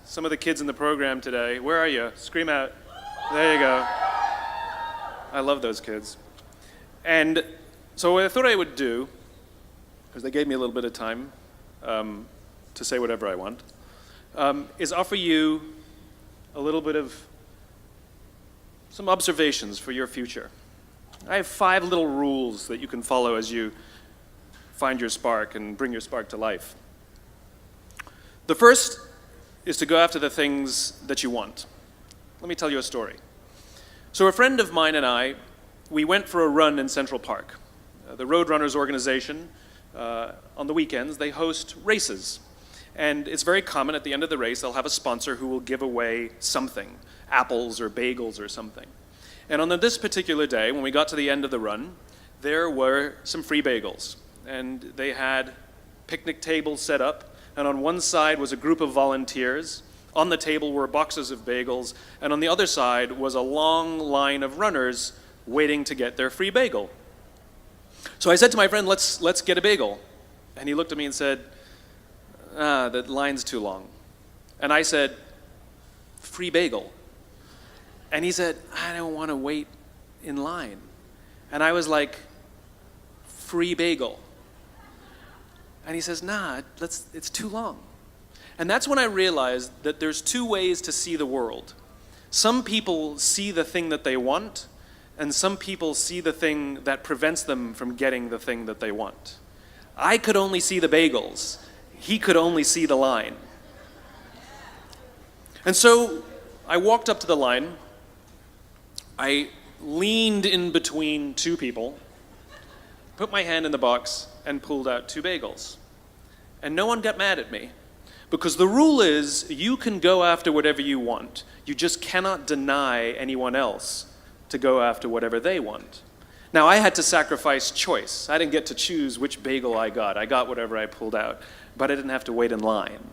some of the kids in the program today. Where are you? Scream out. There you go. I love those kids. And so what I thought I would do, because they gave me a little bit of time to say whatever I want, is offer you a little bit of some observations for your future. I have 5 little rules that you can follow as you find your spark and bring your spark to life. The first is to go after the things that you want. Let me tell you a story. So a friend of mine and I, we went for a run in Central Park. The Roadrunners organization, on the weekends, they host races. And it's very common at the end of the race, they'll have a sponsor who will give away something, apples or bagels or something. And on this particular day, when we got to the end of the run, there were some free bagels. And they had picnic tables set up, and on one side was a group of volunteers. On the table were boxes of bagels, and on the other side was a long line of runners waiting to get their free bagel. So I said to my friend, let's get a bagel. And he looked at me and said, the line's too long. And I said, free bagel. And he said, I don't want to wait in line. And I was like, free bagel. And he says, nah, it's too long. And that's when I realized that there's 2 ways to see the world. Some people see the thing that they want, and some people see the thing that prevents them from getting the thing that they want. I could only see the bagels. He could only see the line. And so I walked up to the line. I leaned in between 2 people, put my hand in the box, and pulled out 2 bagels. And no one got mad at me, because the rule is you can go after whatever you want. You just cannot deny anyone else to go after whatever they want. Now, I had to sacrifice choice. I didn't get to choose which bagel I got. I got whatever I pulled out, but I didn't have to wait in line.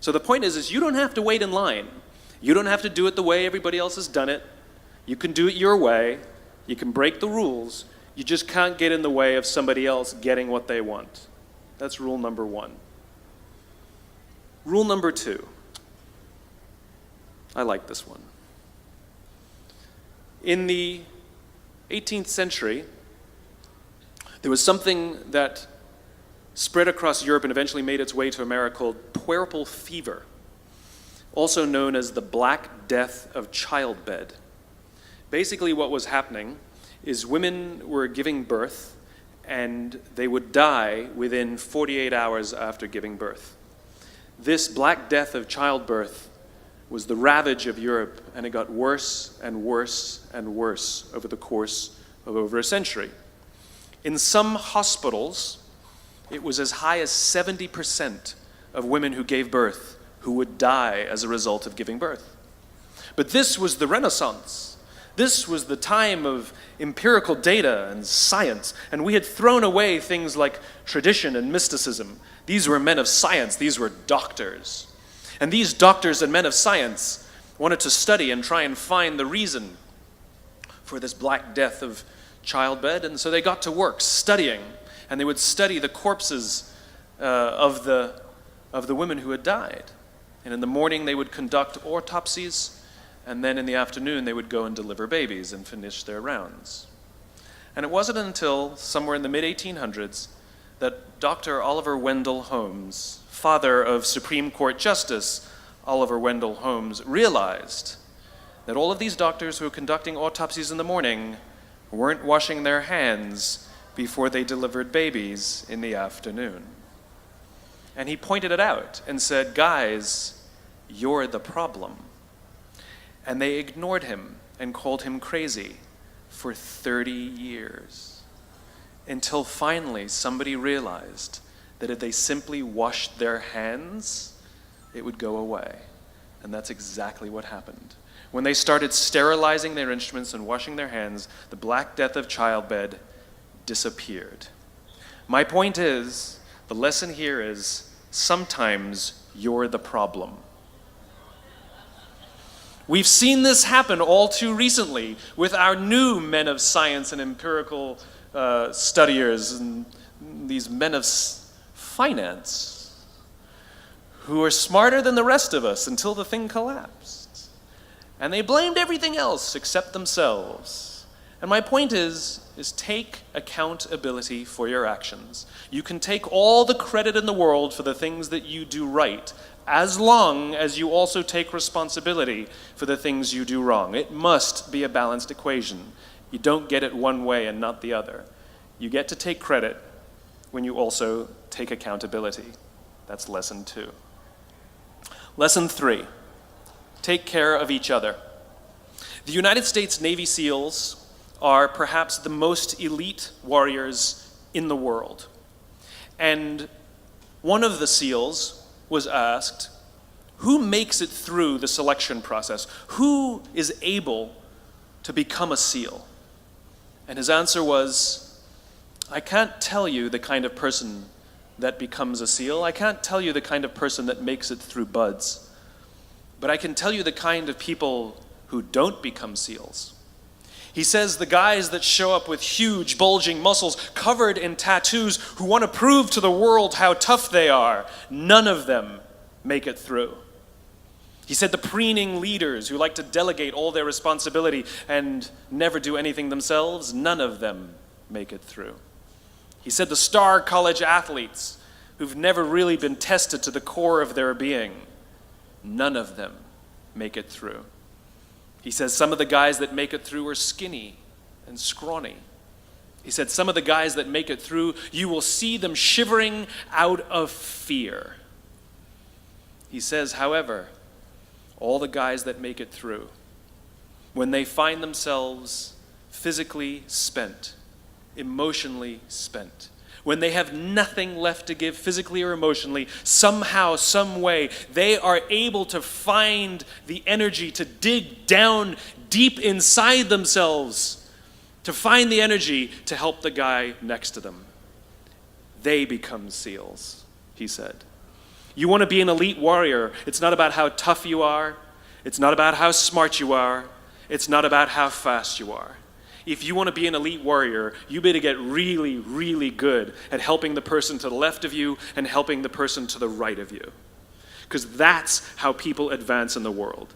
So the point is you don't have to wait in line. You don't have to do it the way everybody else has done it. You can do it your way. You can break the rules. You just can't get in the way of somebody else getting what they want. That's rule number 1. Rule number 2. I like this one. In the 18th century, there was something that spread across Europe and eventually made its way to America called puerperal fever, also known as the Black Death of childbed. Basically what was happening is women were giving birth and they would die within 48 hours after giving birth. This Black Death of childbirth was the ravage of Europe, and it got worse and worse and worse over the course of over a century. In some hospitals, it was as high as 70% of women who gave birth who would die as a result of giving birth. But this was the Renaissance. This was the time of empirical data and science, and we had thrown away things like tradition and mysticism. These were men of science. These were doctors. And these doctors and men of science wanted to study and try and find the reason for this Black Death of childbed, and so they got to work studying, and they would study the corpses of the women who had died. And in the morning they would conduct autopsies, and then in the afternoon they would go and deliver babies and finish their rounds. And it wasn't until somewhere in the mid-1800s that Dr. Oliver Wendell Holmes, father of Supreme Court Justice Oliver Wendell Holmes, realized that all of these doctors who were conducting autopsies in the morning weren't washing their hands before they delivered babies in the afternoon. And he pointed it out and said, guys, you're the problem. And they ignored him and called him crazy for 30 years, until finally somebody realized that if they simply washed their hands, it would go away. And that's exactly what happened. When they started sterilizing their instruments and washing their hands, the Black Death of childbed disappeared. My point is, the lesson here is, sometimes you're the problem. We've seen this happen all too recently with our new men of science and empirical studiers and these men of finance who are smarter than the rest of us until the thing collapsed. And they blamed everything else except themselves. And my point is take accountability for your actions. You can take all the credit in the world for the things that you do right, as long as you also take responsibility for the things you do wrong. It must be a balanced equation. You don't get it one way and not the other. You get to take credit when you also take accountability. That's lesson 2. Lesson 3, take care of each other. The United States Navy SEALs are perhaps the most elite warriors in the world. And one of the SEALs was asked, who makes it through the selection process? Who is able to become a SEAL? And his answer was, I can't tell you the kind of person that becomes a SEAL. I can't tell you the kind of person that makes it through buds. But I can tell you the kind of people who don't become SEALs. He says the guys that show up with huge, bulging muscles, covered in tattoos, who want to prove to the world how tough they are, none of them make it through. He said the preening leaders who like to delegate all their responsibility and never do anything themselves, none of them make it through. He said the star college athletes who've never really been tested to the core of their being, none of them make it through. He says some of the guys that make it through are skinny and scrawny. He said some of the guys that make it through, you will see them shivering out of fear. He says, however, all the guys that make it through, when they find themselves physically spent, emotionally spent, when they have nothing left to give physically or emotionally, somehow, some way, they are able to find the energy to dig down deep inside themselves, to find the energy to help the guy next to them. They become SEALs, he said. You want to be an elite warrior. It's not about how tough you are. It's not about how smart you are. It's not about how fast you are. If you want to be an elite warrior, you better get really, really good at helping the person to the left of you and helping the person to the right of you. Because that's how people advance in the world.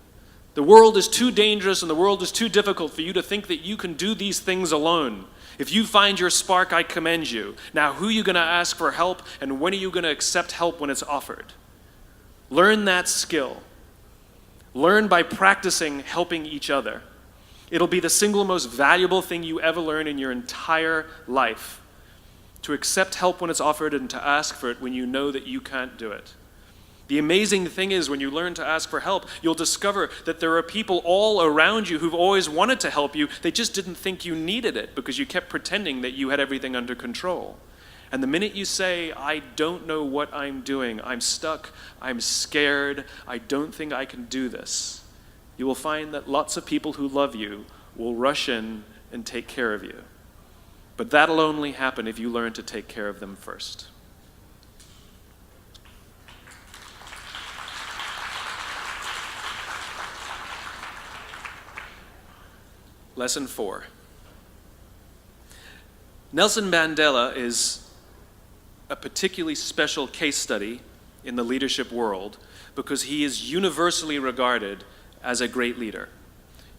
The world is too dangerous and the world is too difficult for you to think that you can do these things alone. If you find your spark, I commend you. Now, who are you going to ask for help, and when are you going to accept help when it's offered? Learn that skill. Learn by practicing helping each other. It'll be the single most valuable thing you ever learn in your entire life. To accept help when it's offered and to ask for it when you know that you can't do it. The amazing thing is when you learn to ask for help, you'll discover that there are people all around you who've always wanted to help you. They just didn't think you needed it because you kept pretending that you had everything under control. And the minute you say, I don't know what I'm doing, I'm stuck, I'm scared, I don't think I can do this, you will find that lots of people who love you will rush in and take care of you. But that'll only happen if you learn to take care of them first. Lesson 4. Nelson Mandela is a particularly special case study in the leadership world because he is universally regarded as a great leader.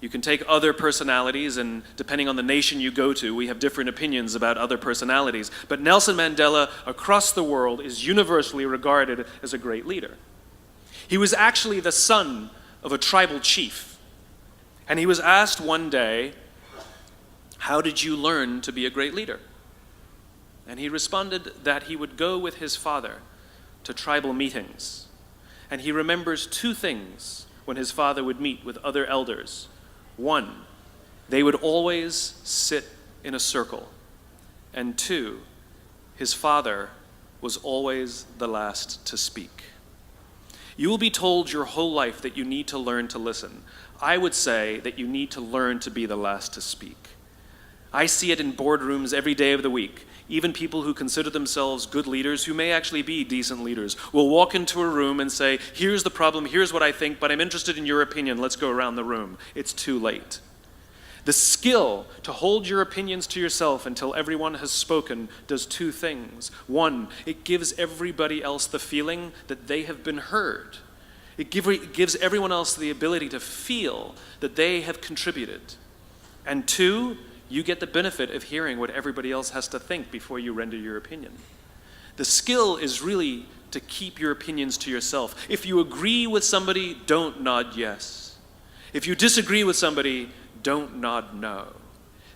You can take other personalities, and depending on the nation you go to, we have different opinions about other personalities. But Nelson Mandela, across the world, is universally regarded as a great leader. He was actually the son of a tribal chief. And he was asked one day, how did you learn to be a great leader? And he responded that he would go with his father to tribal meetings. And he remembers 2 things when his father would meet with other elders. 1, they would always sit in a circle. And 2, his father was always the last to speak. You will be told your whole life that you need to learn to listen. I would say that you need to learn to be the last to speak. I see it in boardrooms every day of the week. Even people who consider themselves good leaders, who may actually be decent leaders, will walk into a room and say, here's the problem, here's what I think, but I'm interested in your opinion, let's go around the room. It's too late. The skill to hold your opinions to yourself until everyone has spoken does two things. One, it gives everybody else the feeling that they have been heard. It gives everyone else the ability to feel that they have contributed. And two, you get the benefit of hearing what everybody else has to think before you render your opinion. The skill is really to keep your opinions to yourself. If you agree with somebody, don't nod yes. If you disagree with somebody, don't nod no.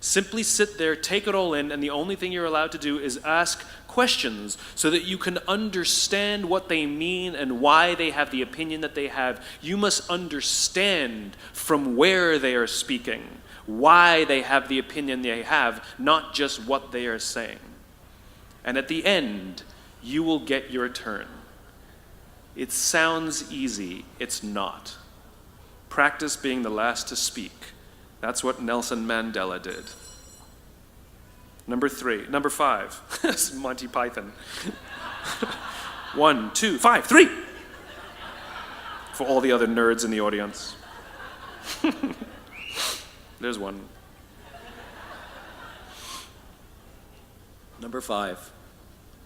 Simply sit there, take it all in, and the only thing you're allowed to do is ask questions so that you can understand what they mean and why they have the opinion that they have. You must understand from where they are speaking, why they have the opinion they have, not just what they are saying. And at the end, you will get your turn. It sounds easy, it's not. Practice being the last to speak. That's what Nelson Mandela did. Number 5. This is Monty Python. 1, 2, 5, 3. For all the other nerds in the audience. There's one. Number 5.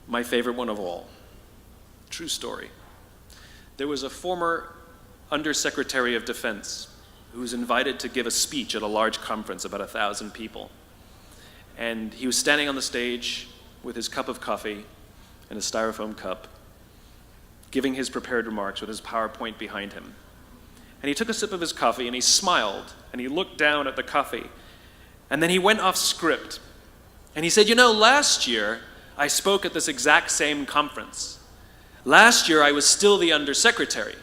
My favorite one of all. True story. There was a former Undersecretary of Defense who was invited to give a speech at a large conference, about 1,000 people. And he was standing on the stage with his cup of coffee and a styrofoam cup, giving his prepared remarks with his PowerPoint behind him. And he took a sip of his coffee and he smiled and he looked down at the coffee. And then he went off script. And he said, last year I spoke at this exact same conference. Last year I was still the undersecretary.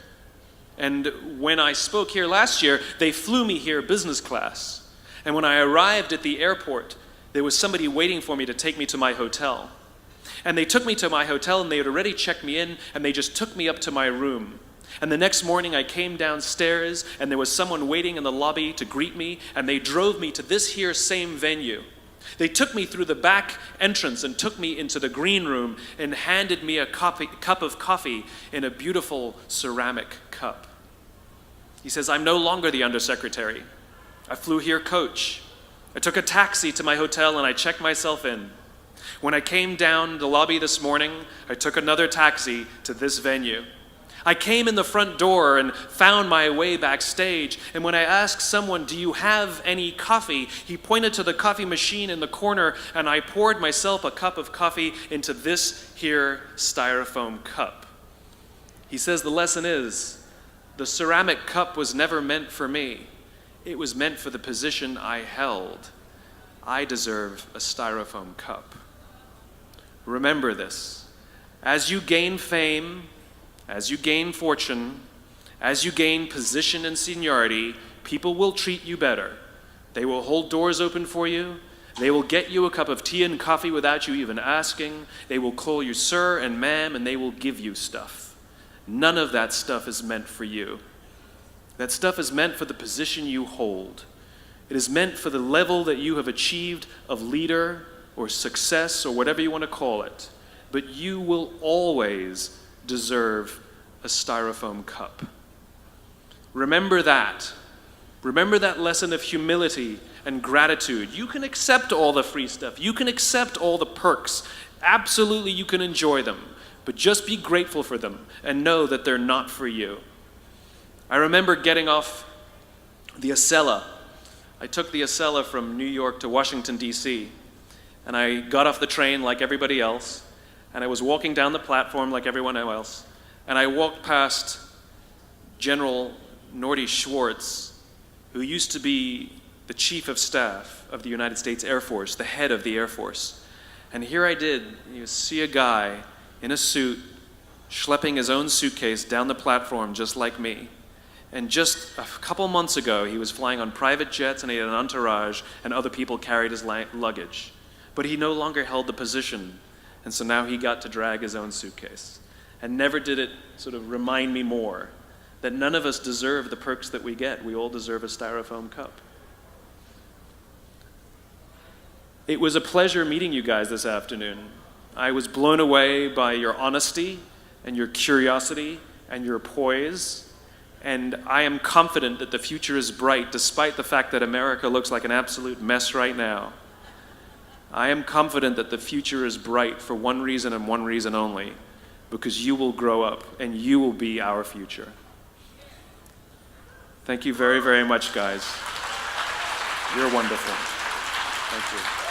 And when I spoke here last year, they flew me here business class. And when I arrived at the airport, there was somebody waiting for me to take me to my hotel. And they took me to my hotel and they had already checked me in and they just took me up to my room. And the next morning I came downstairs and there was someone waiting in the lobby to greet me and they drove me to this here same venue. They took me through the back entrance and took me into the green room and handed me a cup of coffee in a beautiful ceramic cup. He says, I'm no longer the undersecretary. I flew here coach. I took a taxi to my hotel and I checked myself in. When I came down the lobby this morning, I took another taxi to this venue. I came in the front door and found my way backstage, and when I asked someone, do you have any coffee? He pointed to the coffee machine in the corner, and I poured myself a cup of coffee into this here styrofoam cup. He says the lesson is, the ceramic cup was never meant for me. It was meant for the position I held. I deserve a styrofoam cup. Remember this. As you gain fame, as you gain fortune, as you gain position and seniority, people will treat you better. They will hold doors open for you. They will get you a cup of tea and coffee without you even asking. They will call you sir and ma'am, and they will give you stuff. None of that stuff is meant for you. That stuff is meant for the position you hold. It is meant for the level that you have achieved of leader or success or whatever you want to call it. But you will always deserve a styrofoam cup. Remember that. Remember that lesson of humility and gratitude. You can accept all the free stuff. You can accept all the perks. Absolutely, you can enjoy them. But just be grateful for them and know that they're not for you. I remember getting off the Acela. I took the Acela from New York to Washington, D.C., and I got off the train like everybody else, and I was walking down the platform like everyone else, and I walked past General Norty Schwartz, who used to be the Chief of Staff of the United States Air Force, the head of the Air Force. And here I did, you see a guy in a suit, schlepping his own suitcase down the platform just like me. And just a couple months ago, he was flying on private jets and he had an entourage and other people carried his luggage. But he no longer held the position, and so now he got to drag his own suitcase. And never did it sort of remind me more that none of us deserve the perks that we get. We all deserve a styrofoam cup. It was a pleasure meeting you guys this afternoon. I was blown away by your honesty and your curiosity and your poise. And I am confident that the future is bright, despite the fact that America looks like an absolute mess right now. I am confident that the future is bright for one reason and one reason only, because you will grow up and you will be our future. Thank you very, very much, guys. You're wonderful. Thank you.